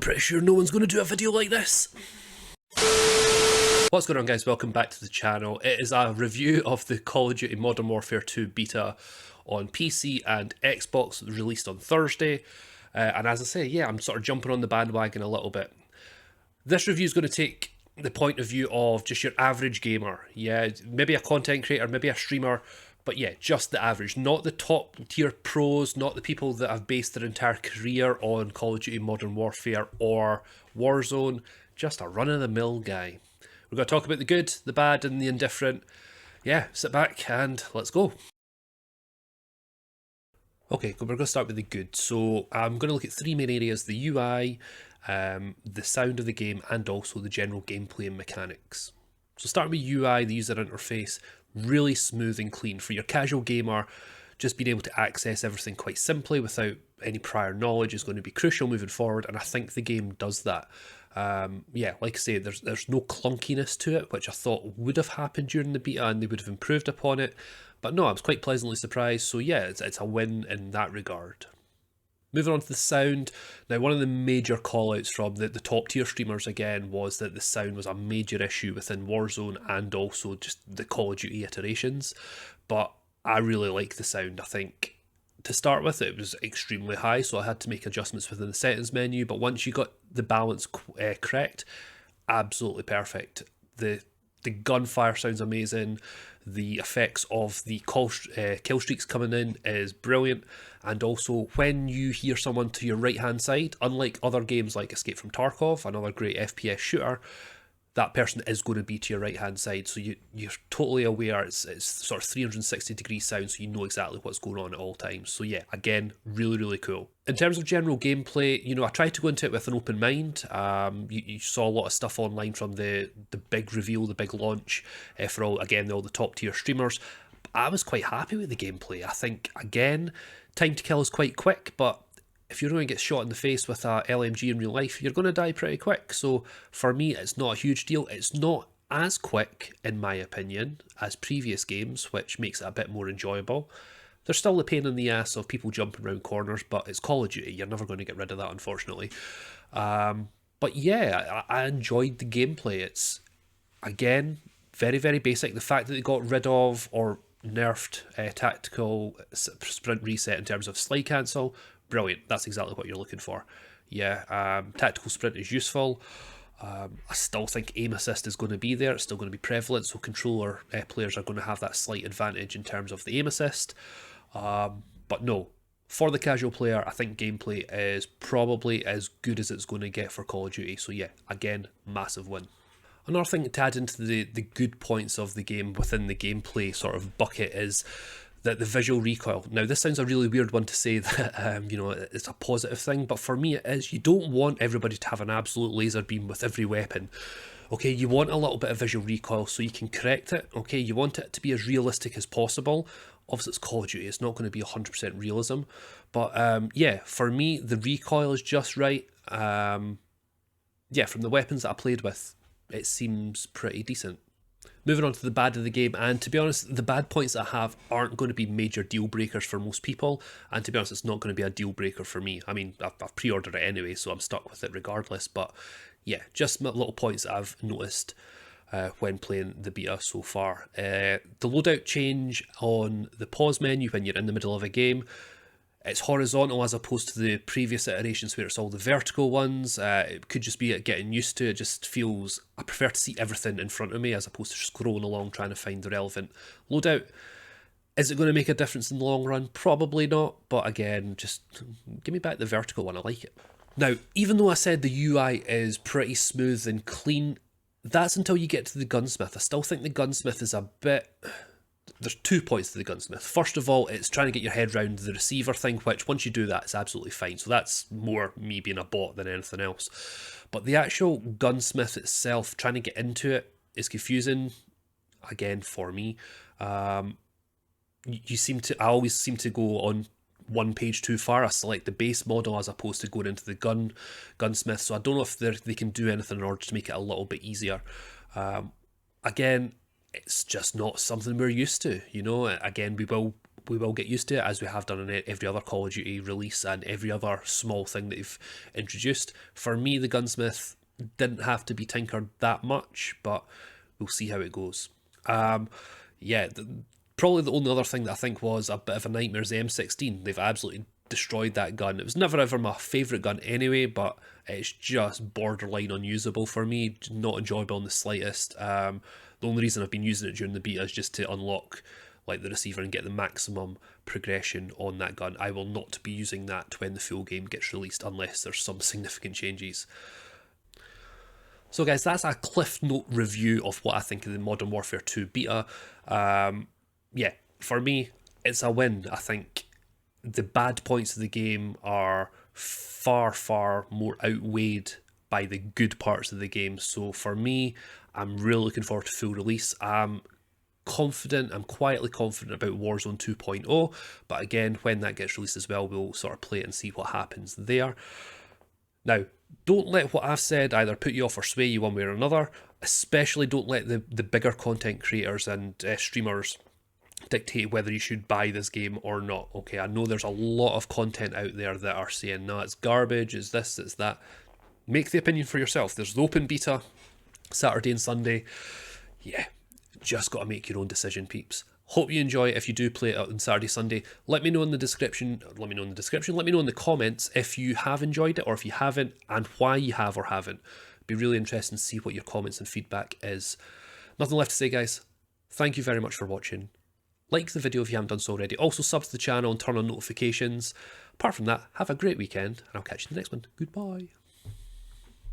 pretty sure no one's going to do a video like this. What's going on, guys? Welcome back to the channel. It is a review of the Call of Duty Modern Warfare 2 beta on PC and Xbox, released on Thursday. And as I say, yeah, I'm sort of jumping on the bandwagon a little bit. This review is going to take the point of view of just your average gamer. Yeah, maybe a content creator, maybe a streamer, but yeah, just the average, not the top tier pros, not the people that have based their entire career on Call of Duty Modern Warfare or Warzone, just a run-of-the-mill guy. We're going to talk about the good, the bad, and the indifferent. Yeah, sit back and let's go. Okay, we're going to start with the good. So I'm going to look at three main areas: the UI, the sound of the game, and also the general gameplay and mechanics. So starting with UI, the user interface, really smooth and clean. For your casual gamer, just being able to access everything quite simply without any prior knowledge is going to be crucial moving forward, and I think the game does that. Yeah, like I say, there's no clunkiness to it, which I thought would have happened during the beta and they would have improved upon it. But no, I was quite pleasantly surprised, so yeah, it's a win in that regard. Moving on to the sound. Now, one of the major call-outs from the top tier streamers again was that the sound was a major issue within Warzone and also just the Call of Duty iterations. But I really like the sound. I think to start with, it was extremely high, so I had to make adjustments within the settings menu. But once you got the balance correct, absolutely perfect. The gunfire sounds amazing. The effects of the kill streaks coming in is brilliant, and also when you hear someone to your right hand side, unlike other games like Escape from Tarkov, another great FPS shooter, that person is going to be to your right hand side, so you're totally aware. It's sort of 360 degree sound, so you know exactly what's going on at all times. So yeah, again, really cool. In terms of general gameplay, you know, I tried to go into it with an open mind. You saw a lot of stuff online from the big reveal, the big launch for all the top tier streamers. I was quite happy with the gameplay. I think, again, time to kill is quite quick, but if you're going to get shot in the face with a LMG in real life, you're going to die pretty quick. So for me, it's not a huge deal. It's not as quick, in my opinion, as previous games, which makes it a bit more enjoyable. There's still the pain in the ass of people jumping around corners, but it's Call of Duty. You're never going to get rid of that, unfortunately. But yeah, I enjoyed the gameplay. It's, again, very basic. The fact that they got rid of or nerfed tactical sprint reset in terms of slide cancel, brilliant. That's exactly what you're looking for. Yeah, tactical sprint is useful. I still think aim assist is going to be there. It's still going to be prevalent, so controller players are going to have that slight advantage in terms of the aim assist. But no, for the casual player, I think gameplay is probably as good as it's going to get for Call of Duty. So yeah, again, massive win. Another thing to add into the good points of the game within the gameplay sort of bucket is the visual recoil. Now, this sounds a really weird one to say that, you know, it's a positive thing, but for me it is. You don't want everybody to have an absolute laser beam with every weapon. Okay, you want a little bit of visual recoil so you can correct it. Okay, you want it to be as realistic as possible. Obviously, it's Call of Duty, it's not going to be 100% realism. But yeah, for me, the recoil is just right. Yeah, from the weapons that I played with, it seems pretty decent. Moving on to the bad of the game, and to be honest, the bad points I have aren't going to be major deal breakers for most people, and to be honest, it's not going to be a deal breaker for me. I mean, I've pre-ordered it anyway, so I'm stuck with it regardless, but yeah, just little points that I've noticed when playing the beta so far. The loadout change on the pause menu when you're in the middle of a game, it's horizontal as opposed to the previous iterations where it's all the vertical ones. It could just be getting used to it. It just feels, I prefer to see everything in front of me as opposed to scrolling along trying to find the relevant loadout. Is it going to make a difference in the long run? Probably not, but again, just give me back the vertical one, I like it. Now, even though I said the UI is pretty smooth and clean, that's until you get to the gunsmith. I still think the gunsmith is a bit... There's 2 points to the gunsmith. First of all, it's trying to get your head around the receiver thing, which once you do that, it's absolutely fine. So that's more me being a bot than anything else. But the actual gunsmith itself, trying to get into it, is confusing, again, for me. I always seem to go on one page too far. I select the base model as opposed to going into the gunsmith. So I don't know if they can do anything in order to make it a little bit easier. Again, it's just not something we're used to, you know. Again, we will we will get used to it, as we have done in every other Call of Duty release and every other small thing that they've introduced. For me, the gunsmith didn't have to be tinkered that much, but we'll see how it goes. Yeah, probably the only other thing that I think was a bit of a nightmare is the M16. They've absolutely destroyed that gun. It was never ever my favourite gun anyway, but it's just borderline unusable for me, not enjoyable in the slightest. The only reason I've been using it during the beta is just to unlock like the receiver and get the maximum progression on that gun. I will not be using that when the full game gets released unless there's some significant changes. So guys, that's a cliff note review of what I think of the Modern Warfare 2 beta. Yeah, for me, it's a win. I think the bad points of the game are far, far more outweighed by the good parts of the game. So for me, I'm really looking forward to full release. I'm quietly confident about Warzone 2.0, but again, when that gets released as well, we'll sort of play it and see what happens there. Now, don't let what I've said either put you off or sway you one way or another. Especially don't let the bigger content creators and streamers dictate whether you should buy this game or not. Okay, I know there's a lot of content out there that are saying, no, it's garbage, it's this, it's that. Make the opinion for yourself. There's the open beta, Saturday and Sunday. Yeah, just got to make your own decision, peeps. Hope you enjoy it. If you do play it on Saturday, Sunday, let me know in the description. Let me know in the comments if you have enjoyed it or if you haven't, and why you have or haven't. It'd be really interesting to see what your comments and feedback is. Nothing left to say, guys. Thank you very much for watching. Like the video if you haven't done so already. Also sub to the channel and turn on notifications. Apart from that, have a great weekend, and I'll catch you in the next one. Goodbye.